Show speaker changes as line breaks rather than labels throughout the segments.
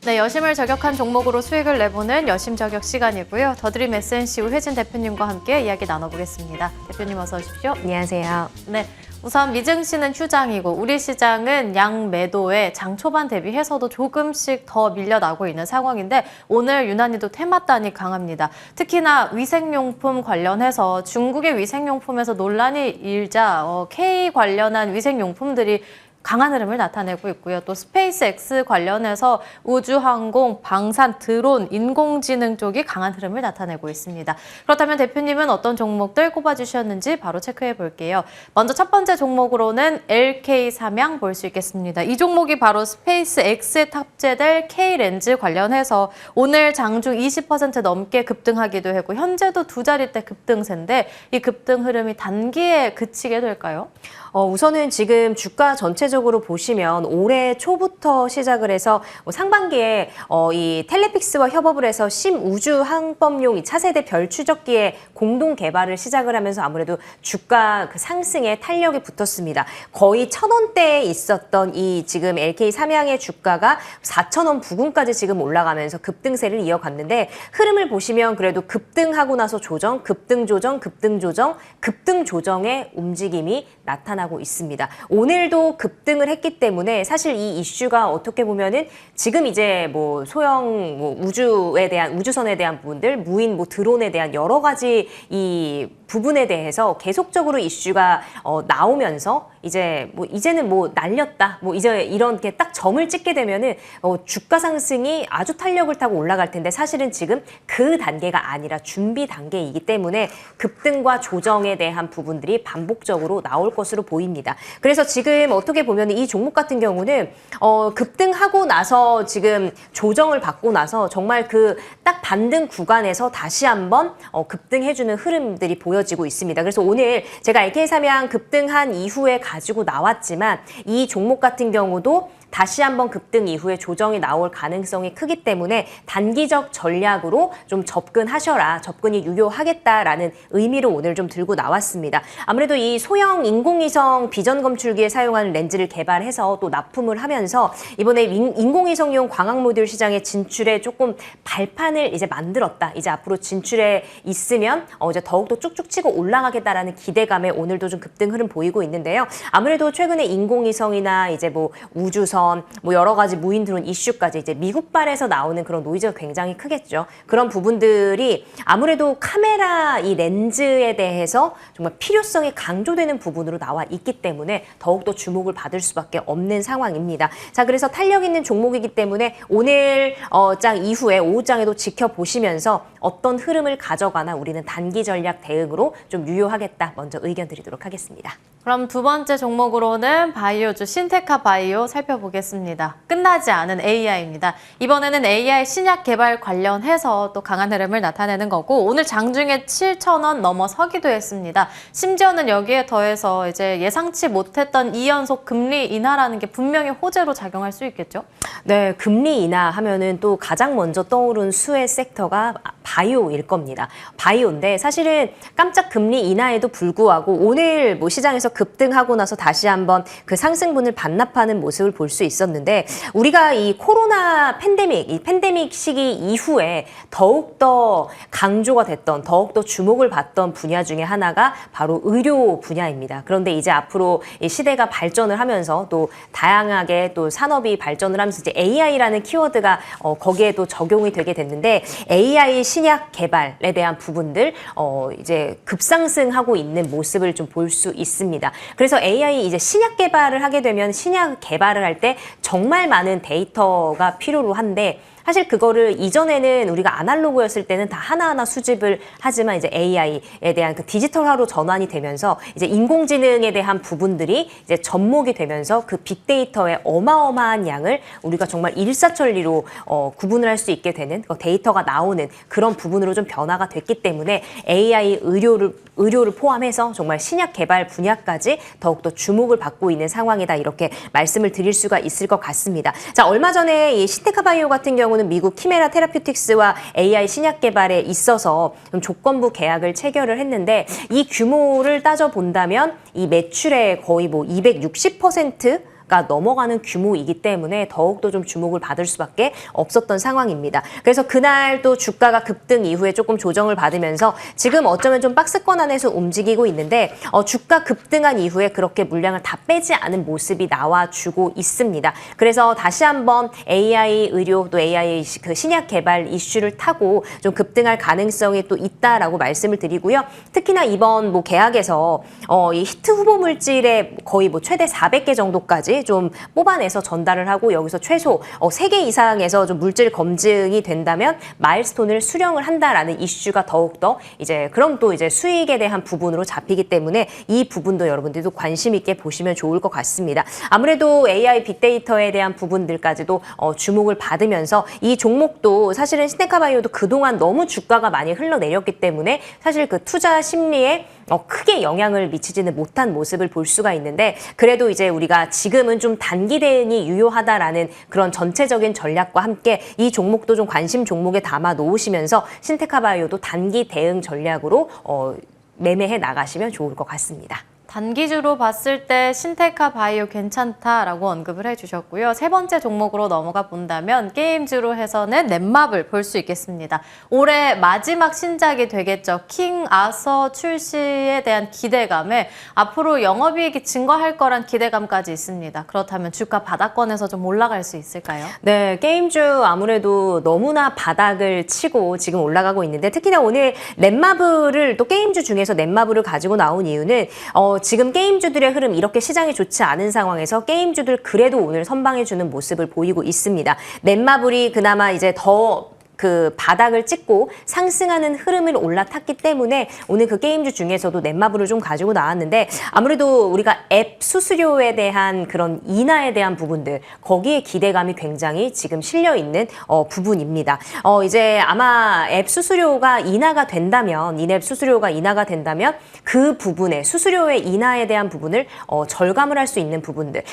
네, 여심을 저격한 종목으로 수익을 내보는 여심 저격 시간이고요. 더드림 SNCU 회진 대표님과 함께 이야기 나눠보겠습니다. 대표님 어서 오십시오.
안녕하세요.
네, 우선 미증시는 휴장이고 우리 시장은 양 매도에 장 초반 대비해서도 조금씩 더 밀려나고 있는 상황인데 오늘 유난히도 테마단이 강합니다. 특히나 위생용품 관련해서 중국의 위생용품에서 논란이 일자 K 관련한 위생용품들이 강한 흐름을 나타내고 있고요. 또 스페이스X 관련해서 우주항공, 방산, 드론, 인공지능 쪽이 강한 흐름을 나타내고 있습니다. 그렇다면 대표님은 어떤 종목들 꼽아주셨는지 바로 체크해 볼게요. 먼저 첫 번째 종목으로는 LK삼양 볼 수 있겠습니다. 이 종목이 바로 스페이스X에 탑재될 K렌즈 관련해서 오늘 장중 20% 넘게 급등하기도 했고 현재도 두 자릿대 급등세인데 이 급등 흐름이 단기에 그치게 될까요?
우선은 지금 주가 전체적으로 보시면 올해 초부터 시작을 해서 상반기에 이 텔레픽스와 협업을 해서 심우주항법용 이 차세대 별 추적기의 공동 개발을 시작을 하면서 아무래도 주가 그 상승에 탄력이 붙었습니다. 거의 1,000원대에 있었던 이 지금 LK삼양의 주가가 4,000원 부근까지 지금 올라가면서 급등세를 이어갔는데 흐름을 보시면 그래도 급등하고 나서 조정, 급등 조정, 급등 조정, 급등 조정의 움직임이 나타나고 있습니다. 오늘도 급등을 했기 때문에 사실 이 이슈가 어떻게 보면은 지금 이제 뭐 소형 우주에 대한 우주선에 대한 부분들, 무인 드론에 대한 여러 가지 이 부분에 대해서 계속적으로 이슈가 나오면서 이제는 날렸다. 이제 이렇게 딱 점을 찍게 되면은 주가 상승이 아주 탄력을 타고 올라갈 텐데 사실은 지금 그 단계가 아니라 준비 단계이기 때문에 급등과 조정에 대한 부분들이 반복적으로 나올 것으로 보입니다. 그래서 지금 어떻게 보면 이 종목 같은 경우는 급등하고 나서 지금 조정을 받고 나서 정말 그 딱 반등 구간에서 다시 한번 급등해주는 흐름들이 보여지고 있습니다. 그래서 오늘 제가 LK삼양 급등한 이후에 가지고 나왔지만 이 종목 같은 경우도 다시 한번 급등 이후에 조정이 나올 가능성이 크기 때문에 단기적 전략으로 좀 접근하셔라, 접근이 유효하겠다라는 의미로 오늘 좀 들고 나왔습니다. 아무래도 이 소형 인공위성 비전 검출기에 사용하는 렌즈를 개발해서 또 납품을 하면서 이번에 인공위성용 광학 모듈 시장에 진출에 조금 발판을 이제 만들었다. 이제 앞으로 진출에 있으면 이제 더욱더 쭉쭉 치고 올라가겠다라는 기대감에 오늘도 좀 급등 흐름 보이고 있는데요. 아무래도 최근에 인공위성이나 이제 우주선 여러 가지 무인 드론 이슈까지 이제 미국발에서 나오는 그런 노이즈가 굉장히 크겠죠. 그런 부분들이 아무래도 카메라 이 렌즈에 대해서 정말 필요성이 강조되는 부분으로 나와 있기 때문에 더욱더 주목을 받을 수밖에 없는 상황입니다. 자, 그래서 탄력 있는 종목이기 때문에 오늘 장 이후에 오후장에도 지켜보시면서 어떤 흐름을 가져가나 우리는 단기 전략 대응으로 좀 유효하겠다. 먼저 의견 드리도록 하겠습니다.
그럼 두 번째 종목으로는 바이오주 신테카 바이오 살펴보겠습니다. 끝나지 않은 AI입니다. 이번에는 AI 신약 개발 관련해서 또 강한 흐름을 나타내는 거고 오늘 장중에 7,000원 넘어서기도 했습니다. 심지어는 여기에 더해서 이제 예상치 못했던 2연속 금리 인하라는 게 분명히 호재로 작용할 수 있겠죠?
네, 금리 인하 하면은 또 가장 먼저 떠오른 수혜 섹터가 바이오일 겁니다. 바이오인데 사실은 깜짝 금리 인하에도 불구하고 오늘 시장에서 급등하고 나서 다시 한번 그 상승분을 반납하는 모습을 볼 수 있었는데 우리가 이 코로나 이 팬데믹 시기 이후에 더욱더 강조가 됐던 더욱더 주목을 받던 분야 중에 하나가 바로 의료 분야입니다. 그런데 이제 앞으로 이 시대가 발전을 하면서 또 다양하게 또 산업이 발전을 하면서 이제 AI라는 키워드가 거기에도 적용이 되게 됐는데 AI 신약 개발에 대한 부분들 이제 급상승하고 있는 모습을 좀 볼 수 있습니다. 그래서 AI 이제 신약 개발을 하게 되면 신약 개발을 할 때 정말 많은 데이터가 필요로 한데 사실 그거를 이전에는 우리가 아날로그였을 때는 다 하나하나 수집을 하지만 이제 AI에 대한 그 디지털화로 전환이 되면서 이제 인공지능에 대한 부분들이 이제 접목이 되면서 그 빅데이터의 어마어마한 양을 우리가 정말 일사천리로 구분을 할 수 있게 되는 데이터가 나오는 그런 부분으로 좀 변화가 됐기 때문에 AI 의료를 포함해서 정말 신약 개발 분야까지 더욱더 주목을 받고 있는 상황이다 이렇게 말씀을 드릴 수가 있을 것 같습니다. 자, 얼마 전에 이 신테카 바이오 같은 경우는 미국 키메라 테라퓨틱스와 AI 신약 개발에 있어서 조건부 계약을 체결을 했는데 이 규모를 따져본다면 이 매출의 거의 260% 가 넘어가는 규모이기 때문에 더욱더 좀 주목을 받을 수밖에 없었던 상황입니다. 그래서 그날 또 주가가 급등 이후에 조금 조정을 받으면서 지금 어쩌면 좀 박스권 안에서 움직이고 있는데 주가 급등한 이후에 그렇게 물량을 다 빼지 않은 모습이 나와주고 있습니다. 그래서 다시 한번 AI 의료 또 AI 그 신약 개발 이슈를 타고 좀 급등할 가능성이 또 있다라고 말씀을 드리고요. 특히나 이번 뭐 계약에서 이 히트 후보 물질의 거의 뭐 최대 400개 정도까지 좀 뽑아내서 전달을 하고 여기서 최소 3개 이상에서 좀 물질 검증이 된다면 마일스톤을 수령을 한다라는 이슈가 더욱더 이제 그럼 또 이제 수익에 대한 부분으로 잡히기 때문에 이 부분도 여러분들도 관심 있게 보시면 좋을 것 같습니다. 아무래도 AI 빅데이터에 대한 부분들까지도 주목을 받으면서 이 종목도 사실은 신테카바이오도 그동안 너무 주가가 많이 흘러내렸기 때문에 사실 그 투자 심리에 크게 영향을 미치지는 못한 모습을 볼 수가 있는데 그래도 이제 우리가 지금은 좀 단기 대응이 유효하다라는 그런 전체적인 전략과 함께 이 종목도 좀 관심 종목에 담아 놓으시면서 신테카바이오도 단기 대응 전략으로 매매해 나가시면 좋을 것 같습니다.
단기주로 봤을 때 신테카 바이오 괜찮다라고 언급을 해주셨고요. 세 번째 종목으로 넘어가 본다면 게임주로 해서는 넷마블 볼 수 있겠습니다. 올해 마지막 신작이 되겠죠. 킹 아서 출시에 대한 기대감에 앞으로 영업이익이 증가할 거란 기대감까지 있습니다. 그렇다면 주가 바닥권에서 좀 올라갈 수 있을까요?
네, 게임주 아무래도 너무나 바닥을 치고 지금 올라가고 있는데 특히나 오늘 넷마블을 또 게임주 중에서 넷마블을 가지고 나온 이유는 지금 게임주들의 흐름 이렇게 시장이 좋지 않은 상황에서 게임주들 그래도 오늘 선방해주는 모습을 보이고 있습니다. 넷마블이 그나마 이제 더 그 바닥을 찍고 상승하는 흐름을 올라탔기 때문에 오늘 그 게임주 중에서도 넷마블을 좀 가지고 나왔는데 아무래도 우리가 앱 수수료에 대한 그런 인하에 대한 부분들 거기에 기대감이 굉장히 지금 실려 있는 부분입니다. 이제 아마 앱 수수료가 인하가 된다면 인앱 수수료가 인하가 된다면 그 부분에 수수료의 인하에 대한 부분을 절감을 할 수 있는 부분들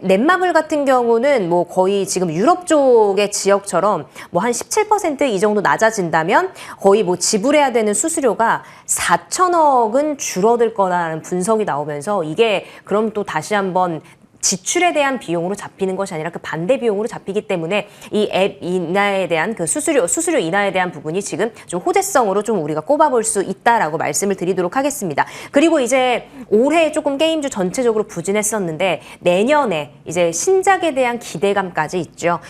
넷마블 같은 경우는 뭐 거의 지금 유럽 쪽의 지역처럼 뭐 한 17% 이 정도 낮아진다면 거의 뭐 지불해야 되는 수수료가 4천억은 줄어들 거라는 분석이 나오면서 이게 그럼 또 다시 한번 지출에 대한 비용으로 잡히는 것이 아니라 그 반대 비용으로 잡히기 때문에 이 앱 인하에 대한 그 수수료 인하에 대한 부분이 지금 좀 호재성으로 좀 우리가 꼽아볼 수 있다라고 말씀을 드리도록 하겠습니다. 그리고 이제 올해 조금 게임주 전체적으로 부진했었는데 내년에 이제 신작에 대한 기대감까지 있죠.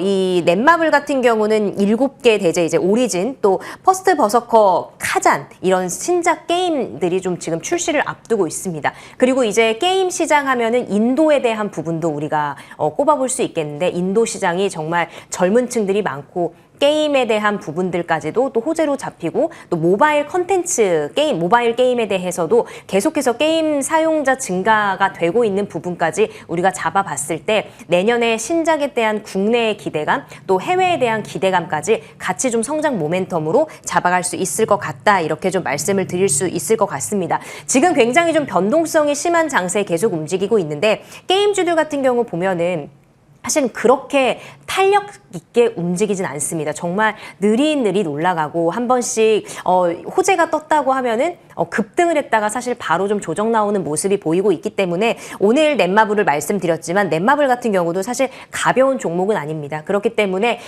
이 넷마블 같은 경우는 7개 대제 이제 오리진 또 퍼스트 버서커 카잔 이런 신작 게임들이 좀 지금 출시를 앞두고 있습니다. 그리고 이제 게임 시장 하면은 인도에 대한 부분도 우리가 꼽아볼 수 있겠는데 인도 시장이 정말 젊은 층들이 많고 게임에 대한 부분들까지도 또 호재로 잡히고 또 모바일 컨텐츠 게임 모바일 게임에 대해서도 계속해서 게임 사용자 증가가 되고 있는 부분까지 우리가 잡아봤을 때 내년에 신작에 대한 국내의 기대감 또 해외에 대한 기대감까지 같이 좀 성장 모멘텀으로 잡아갈 수 있을 것 같다 이렇게 좀 말씀을 드릴 수 있을 것 같습니다. 지금 굉장히 좀 변동성이 심한 장세에 계속 움직이고 있는데 게임주들 같은 경우 보면은 사실은 그렇게 탄력 있게 움직이진 않습니다. 정말 느릿느릿 올라가고 한 번씩 호재가 떴다고 하면은 급등을 했다가 사실 바로 좀 조정 나오는 모습이 보이고 있기 때문에 오늘 넷마블을 말씀드렸지만 넷마블 같은 경우도 사실 가벼운 종목은 아닙니다. 그렇기 때문에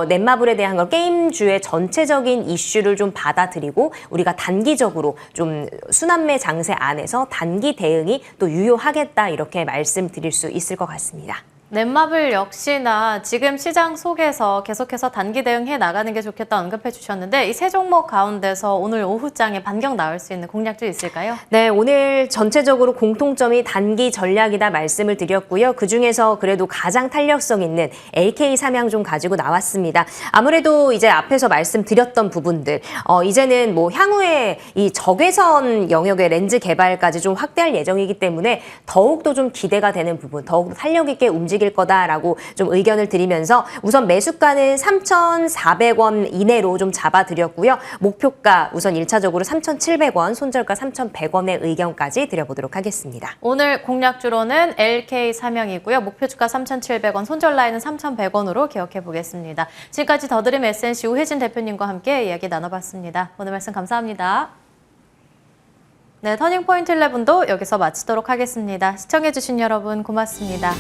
넷마블에 대한 걸 게임주의 전체적인 이슈를 좀 받아들이고 우리가 단기적으로 좀 순환매 장세 안에서 단기 대응이 또 유효하겠다 이렇게 말씀드릴 수 있을 것 같습니다.
넷마블 역시나 지금 시장 속에서 계속해서 단기 대응해 나가는 게 좋겠다 언급해 주셨는데 이 세 종목 가운데서 오늘 오후장에 반경 나올 수 있는 공략주 있을까요?
네, 오늘 전체적으로 공통점이 단기 전략이다 말씀을 드렸고요. 그중에서 그래도 가장 탄력성 있는 LK 삼양 좀 가지고 나왔습니다. 아무래도 이제 앞에서 말씀드렸던 부분들 이제는 뭐 향후에 이 적외선 영역의 렌즈 개발까지 좀 확대할 예정이기 때문에 더욱더 좀 기대가 되는 부분, 더욱더 탄력 있게 움직일 거다라고 좀 의견을 드리면서 우선 매수가는 3,400원 이내로 좀 잡아드렸고요. 목표가 우선 1차적으로 3,700원, 손절가 3,100원의 의견까지 드려보도록 하겠습니다.
오늘 공략주로는 LK 삼양이고요. 목표주가 3,700원, 손절 라인은 3,100원으로 기억해 보겠습니다. 지금까지 더드림 SNC 우혜진 대표님과 함께 이야기 나눠봤습니다. 오늘 말씀 감사합니다. 네, 터닝포인트 11도 여기서 마치도록 하겠습니다. 시청해주신 여러분 고맙습니다.